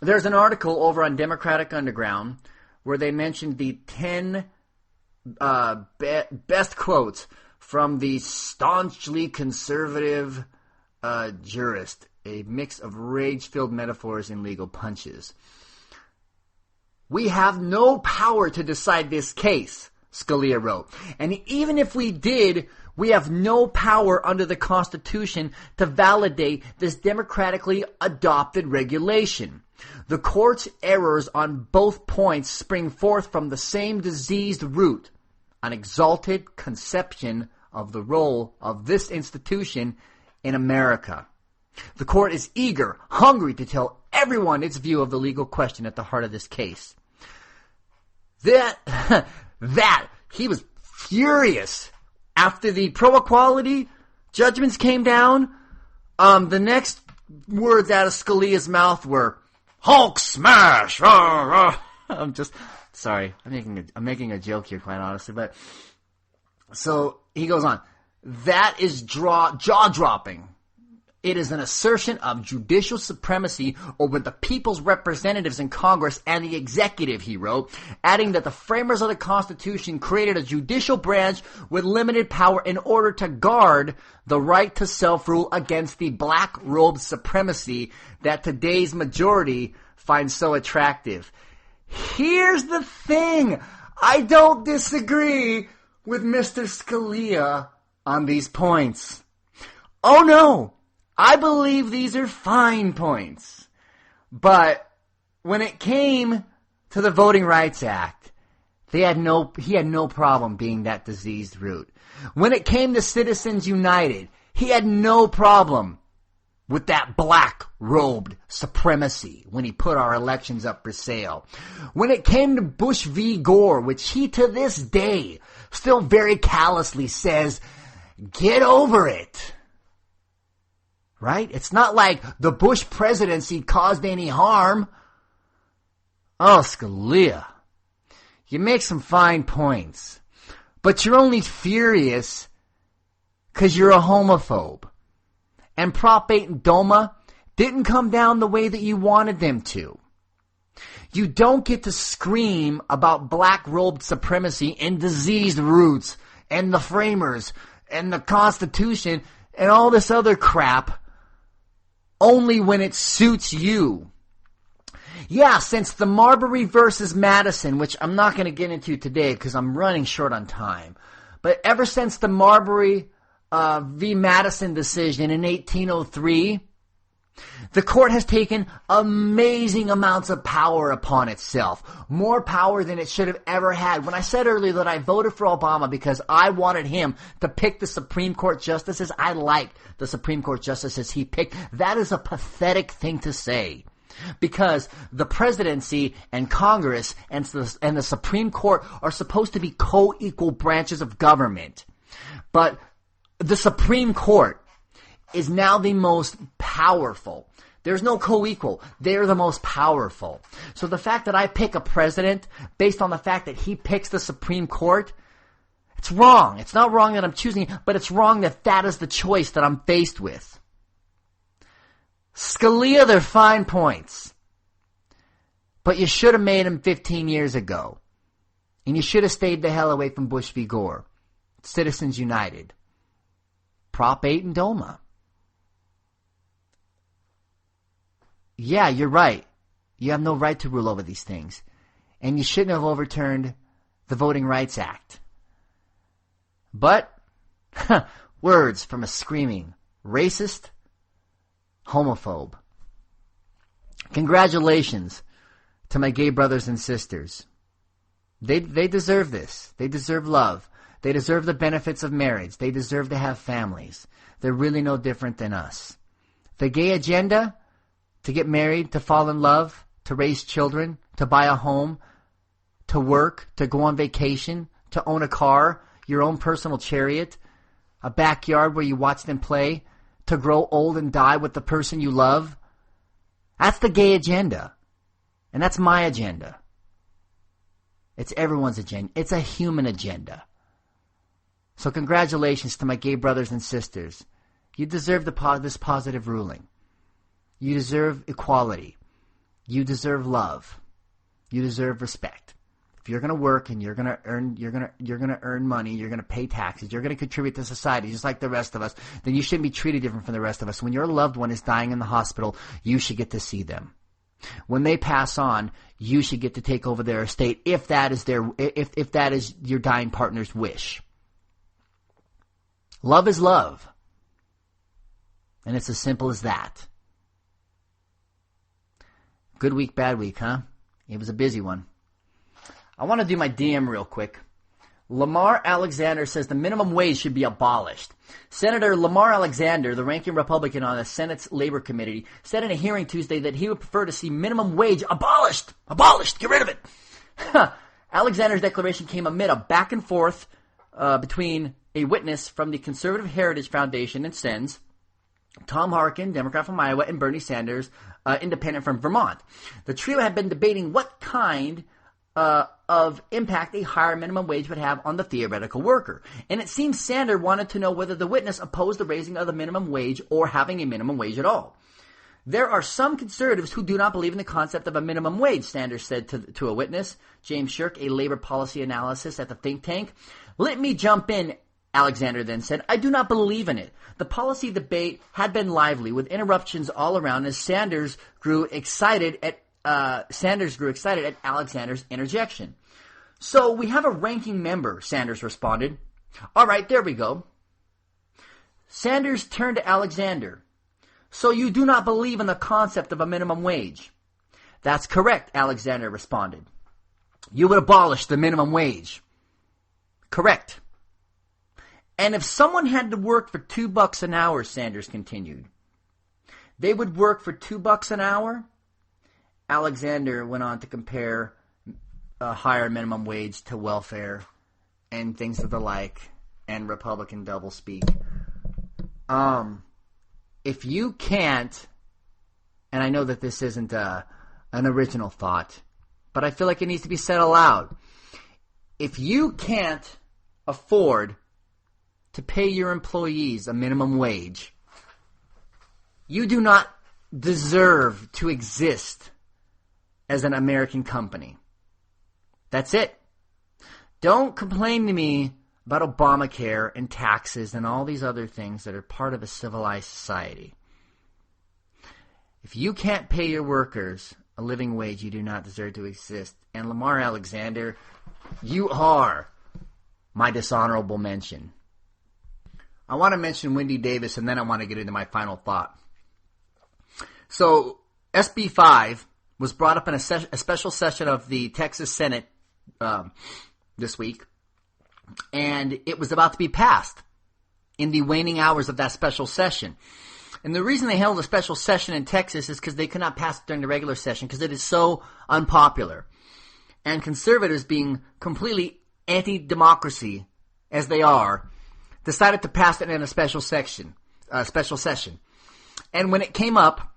There's an article over on Democratic Underground where they mentioned the 10 best quotes from the staunchly conservative jurist, a mix of rage-filled metaphors and legal punches. We have no power to decide this case, Scalia wrote. And even if we did, we have no power under the Constitution to validate this democratically adopted regulation. The court's errors on both points spring forth from the same diseased root, an exalted conception of the role of this institution in America. The court is eager, hungry to tell everyone its view of the legal question at the heart of this case. He was furious. After the pro-equality judgments came down, the next words out of Scalia's mouth were, Hulk smash! Rah, rah. I'm just, sorry, I'm making a joke here, quite honestly, but, so, he goes on, that is jaw-dropping. It is an assertion of judicial supremacy over the people's representatives in Congress and the executive, he wrote, adding that the framers of the Constitution created a judicial branch with limited power in order to guard the right to self-rule against the black-robed supremacy that today's majority finds so attractive. Here's the thing. I don't disagree with Mr. Scalia on these points. Oh no. I believe these are fine points. But when it came to the Voting Rights Act, he had no problem being that diseased root. When it came to Citizens United, he had no problem with that black-robed supremacy when he put our elections up for sale. When it came to Bush v. Gore, which he to this day still very callously says, get over it. Right? It's not like the Bush presidency caused any harm. Oh, Scalia, you make some fine points, but you're only furious because you're a homophobe. And Prop 8 and DOMA didn't come down the way that you wanted them to. You don't get to scream about black-robed supremacy and diseased roots and the framers and the Constitution and all this other crap only when it suits you. Yeah, since the Marbury versus Madison, which I'm not going to get into today because I'm running short on time, but ever since the Marbury v. Madison decision in 1803, the court has taken amazing amounts of power upon itself. More power than it should have ever had. When I said earlier that I voted for Obama because I wanted him to pick the Supreme Court justices, I liked the Supreme Court justices he picked. That is a pathetic thing to say. Because the presidency and Congress and the Supreme Court are supposed to be co-equal branches of government. But the Supreme Court is now the most powerful. There's no co-equal. They're the most powerful. So the fact that I pick a president based on the fact that he picks the Supreme Court, it's wrong. It's not wrong that I'm choosing, but it's wrong that that is the choice that I'm faced with. Scalia, they're fine points. But you should have made them 15 years ago. And you should have stayed the hell away from Bush v. Gore. Citizens United. Prop 8 and DOMA. yeah, you're right. You have no right to rule over these things. And you shouldn't have overturned the Voting Rights Act. But, words from a screaming racist, homophobe. Congratulations to my gay brothers and sisters. They deserve this. They deserve love. They deserve the benefits of marriage. They deserve to have families. They're really no different than us. The gay agenda, to get married, to fall in love, to raise children, to buy a home, to work, to go on vacation, to own a car, your own personal chariot, a backyard where you watch them play, to grow old and die with the person you love. That's the gay agenda. And that's my agenda. It's everyone's agenda. It's a human agenda. So congratulations to my gay brothers and sisters. You deserve this positive ruling. You deserve equality. You deserve love. You deserve respect. If you're going to work and you're going to earn money, you're going to pay taxes, you're going to contribute to society just like the rest of us, then you shouldn't be treated different from the rest of us. When your loved one is dying in the hospital, you should get to see them. When they pass on, you should get to take over their estate if that is if that is your dying partner's wish. Love is love. And it's as simple as that. Good week, bad week, huh? It was a busy one. I want to do my DM real quick. Lamar Alexander says the minimum wage should be abolished. Senator Lamar Alexander, the ranking Republican on the Senate's Labor Committee, said in a hearing Tuesday that he would prefer to see minimum wage abolished. Abolished! Get rid of it! Alexander's declaration came amid a back and forth between a witness from the Conservative Heritage Foundation and SENS, Tom Harkin, Democrat from Iowa, and Bernie Sanders, independent from Vermont. The trio had been debating what kind of impact a higher minimum wage would have on the theoretical worker. And it seems Sanders wanted to know whether the witness opposed the raising of the minimum wage or having a minimum wage at all. There are some conservatives who do not believe in the concept of a minimum wage, Sanders said to a witness, James Shirk, a labor policy analyst at the think tank. Let me jump in, Alexander then said. I do not believe in it. The policy debate had been lively with interruptions all around as Sanders grew excited at Alexander's interjection. So we have a ranking member, Sanders responded. All right, there we go. Sanders turned to Alexander. So you do not believe in the concept of a minimum wage? That's correct, Alexander responded. You would abolish the minimum wage. Correct. And if someone had to work for $2 an hour, Sanders continued, they would work for $2 an hour? Alexander went on to compare a higher minimum wage to welfare and things of the like and Republican doublespeak. If you can't, and I know that this isn't an original thought, but I feel like it needs to be said aloud. If you can't afford to pay your employees a minimum wage, you do not deserve to exist as an American company. That's it. Don't complain to me about Obamacare and taxes and all these other things that are part of a civilized society. If you can't pay your workers a living wage, you do not deserve to exist. And Lamar Alexander, you are my dishonorable mention. I want to mention Wendy Davis, and then I want to get into my final thought. So, SB 5 was brought up in a special session of the Texas Senate this week, and it was about to be passed in the waning hours of that special session. And the reason they held a special session in Texas is because they could not pass it during the regular session because it is so unpopular. And conservatives, being completely anti-democracy as they are, decided to pass it in a special session. And when it came up,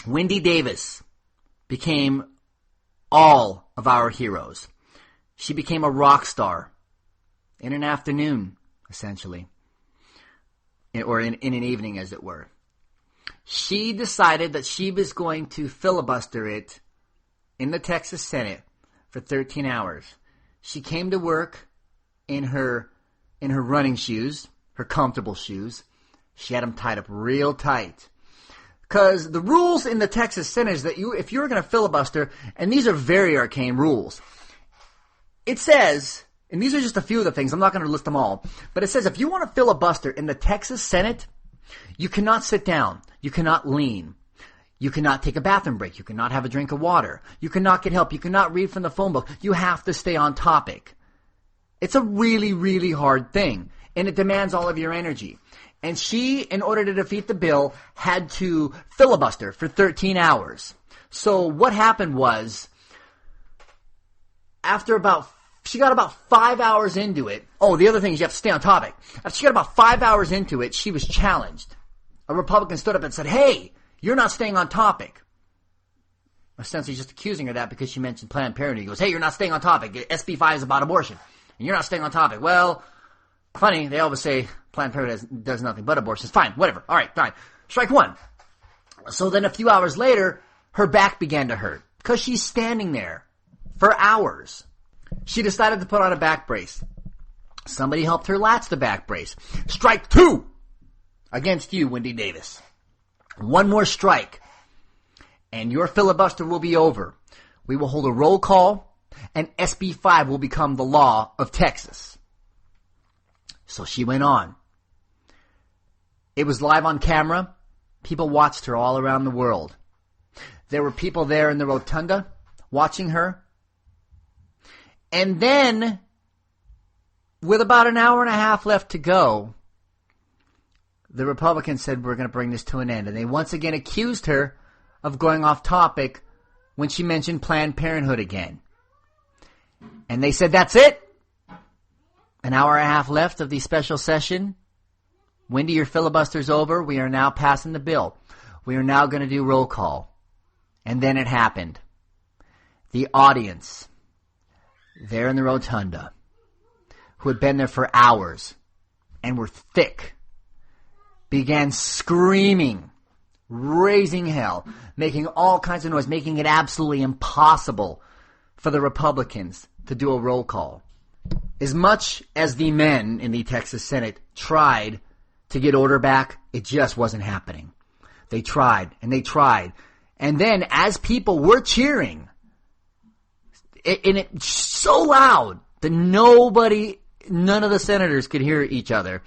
Wendy Davis became all of our heroes. She became a rock star in an afternoon, essentially, or in an evening, as it were. She decided that she was going to filibuster it in the Texas Senate for 13 hours. She came to work in her running shoes, her comfortable shoes. She had them tied up real tight. Because the rules in the Texas Senate is that if you're going to filibuster, and these are very arcane rules, it says, and these are just a few of the things, I'm not going to list them all, but it says if you want to filibuster in the Texas Senate, you cannot sit down, you cannot lean, you cannot take a bathroom break, you cannot have a drink of water, you cannot get help, you cannot read from the phone book, you have to stay on topic. It's a really, really hard thing, and it demands all of your energy. And she, in order to defeat the bill, had to filibuster for 13 hours. So what happened was, she got about 5 hours into it. Oh, the other thing is you have to stay on topic. After she got about 5 hours into it, she was challenged. A Republican stood up and said, hey, you're not staying on topic. Essentially just accusing her of that because she mentioned Planned Parenthood. He goes, hey, you're not staying on topic. SB 5 is about abortion, and you're not staying on topic. Well, funny, they always say Planned Parenthood does nothing but abortions. Fine, whatever. All right, fine. Strike one. So then a few hours later, her back began to hurt because she's standing there for hours. She decided to put on a back brace. Somebody helped her latch the back brace. Strike two against you, Wendy Davis. One more strike, and your filibuster will be over. We will hold a roll call, and SB 5 will become the law of Texas. So she went on. It was live on camera. People watched her all around the world. There were people there in the rotunda watching her. And then, with about an hour and a half left to go, the Republicans said, we're going to bring this to an end. And they once again accused her of going off topic when she mentioned Planned Parenthood again. And they said, that's it. An hour and a half left of the special session. Wendy, your filibuster's over. We are now passing the bill. We are now going to do roll call. And then it happened. The audience there in the rotunda, who had been there for hours and were thick, began screaming, raising hell, making all kinds of noise, making it absolutely impossible for the Republicans to do a roll call. As much as the men in the Texas Senate tried to get order back, it just wasn't happening. They tried, and they tried. And then, as people were cheering, and it's so loud that none of the senators could hear each other,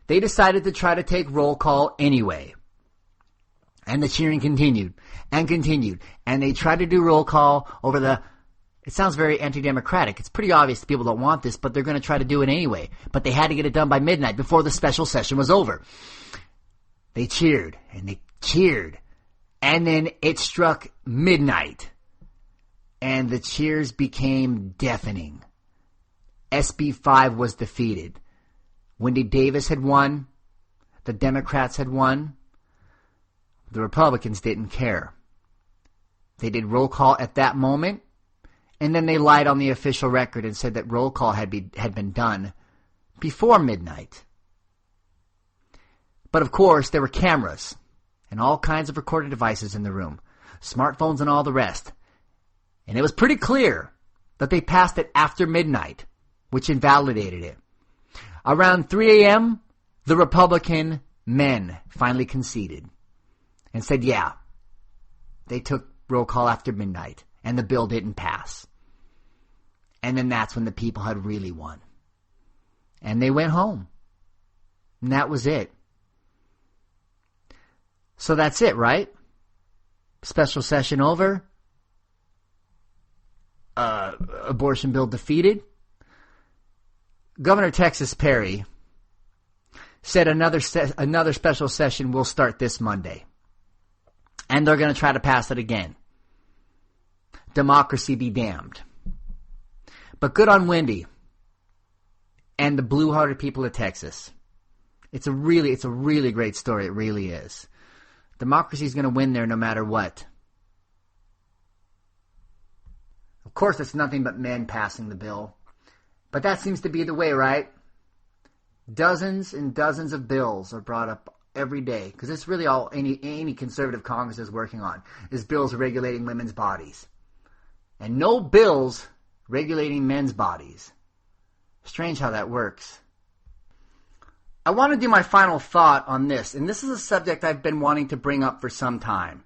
they decided to try to take roll call anyway. And the cheering continued, and continued. And they tried to do roll call over it sounds very anti-democratic. It's pretty obvious that people don't want this, but they're going to try to do it anyway. But they had to get it done by midnight before the special session was over. They cheered, and they cheered. And then it struck midnight. And the cheers became deafening. SB 5 was defeated. Wendy Davis had won. The Democrats had won. The Republicans didn't care. They did roll call at that moment. And then they lied on the official record and said that roll call had been done before midnight. But of course, there were cameras and all kinds of recording devices in the room, smartphones and all the rest. And it was pretty clear that they passed it after midnight, which invalidated it. Around 3 a.m., the Republican men finally conceded and said, yeah, they took roll call after midnight and the bill didn't pass. And then that's when the people had really won. And they went home. And that was it. So that's it, right? Special session over. Abortion bill defeated. Governor Texas Perry said another special session will start this Monday. And they're going to try to pass it again. Democracy be damned. But good on Wendy and the blue-hearted people of Texas. It's a really great story. It really is. Democracy is going to win there no matter what. Of course, it's nothing but men passing the bill. But that seems to be the way, right? Dozens and dozens of bills are brought up every day. Because it's really all any conservative Congress is working on. Is bills regulating women's bodies. And no bills regulating men's bodies. Strange how that works. I want to do my final thought on this, and this is a subject I've been wanting to bring up for some time,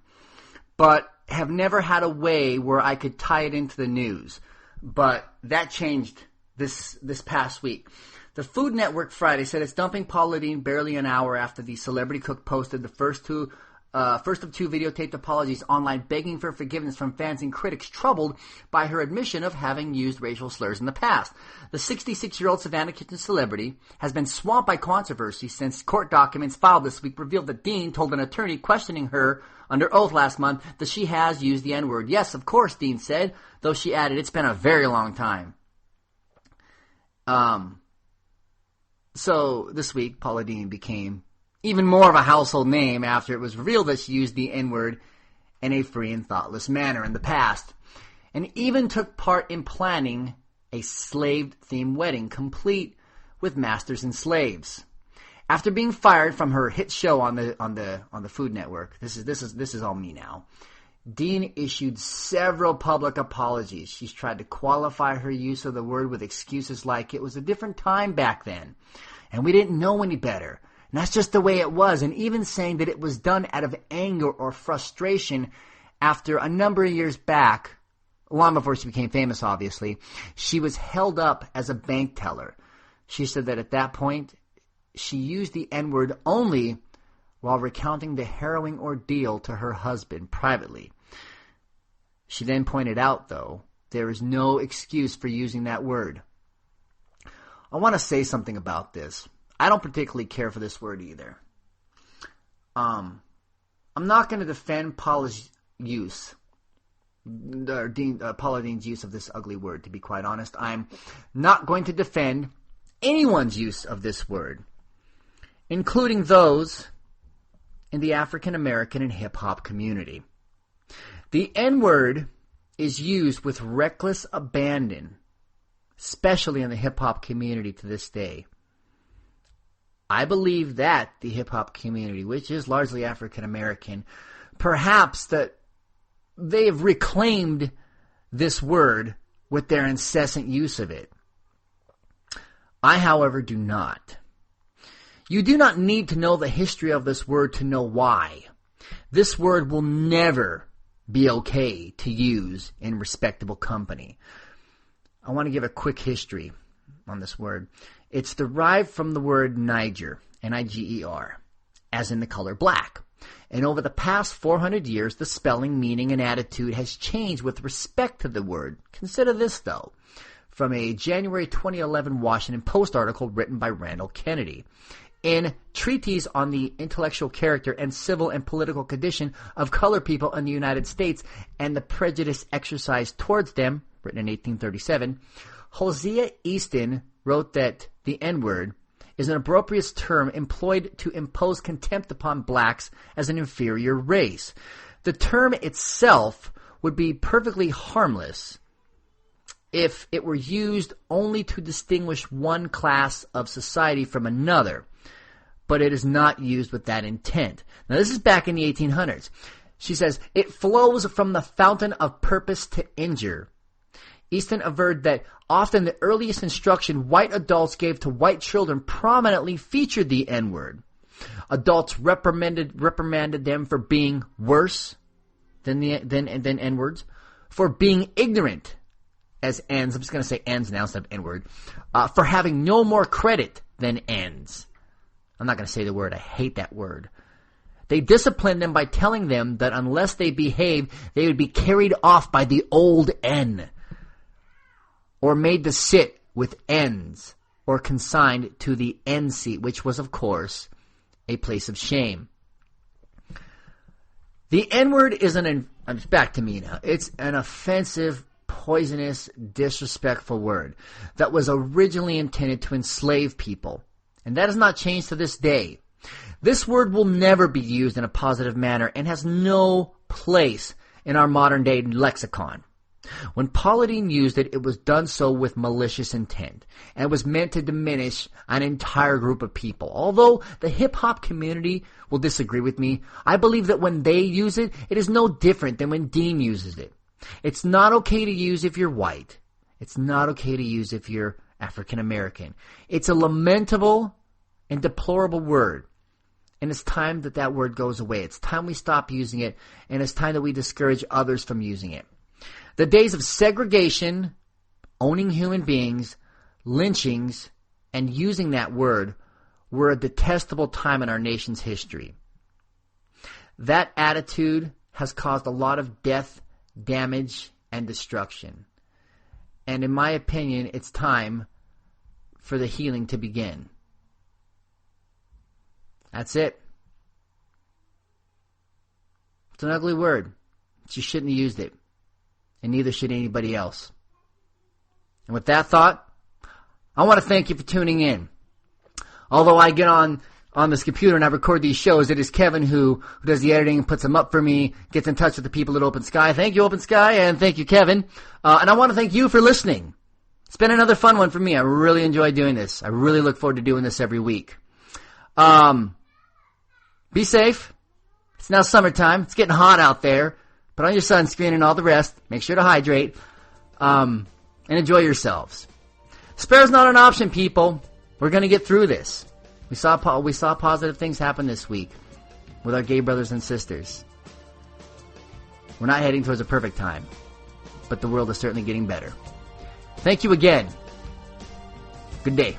but have never had a way where I could tie it into the news. But that changed this past week. The Food Network Friday said it's dumping Paula Deen barely an hour after the celebrity cook posted the first of two videotaped apologies online, begging for forgiveness from fans and critics troubled by her admission of having used racial slurs in the past. The 66-year-old Savannah Kitchen celebrity has been swamped by controversy since court documents filed this week revealed that Deen told an attorney questioning her under oath last month that she has used the N-word. Yes, of course, Deen said, though she added, it's been a very long time. So this week, Paula Deen became even more of a household name after it was revealed that she used the N-word in a free and thoughtless manner in the past, and even took part in planning a slave-themed wedding complete with masters and slaves. After being fired from her hit show on the Food Network, this is all me now. Deen issued several public apologies. She's tried to qualify her use of the word with excuses like it was a different time back then, and we didn't know any better. And that's just the way it was, and even saying that it was done out of anger or frustration after a number of years back, long before she became famous, obviously, she was held up as a bank teller. She said that at that point, she used the N-word only while recounting the harrowing ordeal to her husband privately. She then pointed out, though, there is no excuse for using that word. I want to say something about this. I don't particularly care for this word either. I'm not going to defend Paula's use, Paula Deen's use of this ugly word, to be quite honest. I'm not going to defend anyone's use of this word, including those in the African American and hip-hop community. The N-word is used with reckless abandon, especially in the hip-hop community to this day. I believe that the hip-hop community, which is largely African American, perhaps that they have reclaimed this word with their incessant use of it. I, however, do not. You do not need to know the history of this word to know why. This word will never be okay to use in respectable company. I want to give a quick history on this word. It's derived from the word Niger, N-I-G-E-R, as in the color black. And over the past 400 years, the spelling, meaning, and attitude has changed with respect to the word. Consider this, though, from a January 2011 Washington Post article written by Randall Kennedy. In Treatise on the Intellectual Character and Civil and Political Condition of Colored People in the United States and the Prejudice Exercised Towards Them, written in 1837, Hosea Easton wrote that the N-word is an opprobrious term employed to impose contempt upon blacks as an inferior race. The term itself would be perfectly harmless if it were used only to distinguish one class of society from another, but it is not used with that intent. Now, this is back in the 1800s. She says, it flows from the fountain of purpose to injure. Easton averred that often the earliest instruction white adults gave to white children prominently featured the N-word. Adults reprimanded them for being worse than N-words, for being ignorant as N's. I'm just going to say N's now instead of N-word, for having no more credit than N's. I'm not going to say the word. I hate that word. They disciplined them by telling them that unless they behaved, they would be carried off by the old N, or made to sit with N's, or consigned to the N seat, which was, of course, a place of shame. The N-word is back to me now. It's an offensive, poisonous, disrespectful word that was originally intended to enslave people. And that has not changed to this day. This word will never be used in a positive manner and has no place in our modern day lexicon. When Paula Deen used it, it was done so with malicious intent, and it was meant to diminish an entire group of people. Although the hip-hop community will disagree with me, I believe that when they use it, it is no different than when Deen uses it. It's not okay to use if you're white. It's not okay to use if you're African American. It's a lamentable and deplorable word. And it's time that that word goes away. It's time we stop using it, and it's time that we discourage others from using it. The days of segregation, owning human beings, lynchings, and using that word were a detestable time in our nation's history. That attitude has caused a lot of death, damage, and destruction. And in my opinion, it's time for the healing to begin. That's it. It's an ugly word. You shouldn't have used it. And neither should anybody else. And with that thought, I want to thank you for tuning in. Although I get on this computer and I record these shows, it is Kevin who does the editing and puts them up for me, gets in touch with the people at Open Sky. Thank you, Open Sky, and thank you, Kevin. And I want to thank you for listening. It's been another fun one for me. I really enjoy doing this. I really look forward to doing this every week. Be safe. It's now summertime. It's getting hot out there. Put on your sunscreen and all the rest. Make sure to hydrate. And enjoy yourselves. Spare's not an option, people. We're going to get through this. We saw positive things happen this week with our gay brothers and sisters. We're not heading towards a perfect time, but the world is certainly getting better. Thank you again. Good day.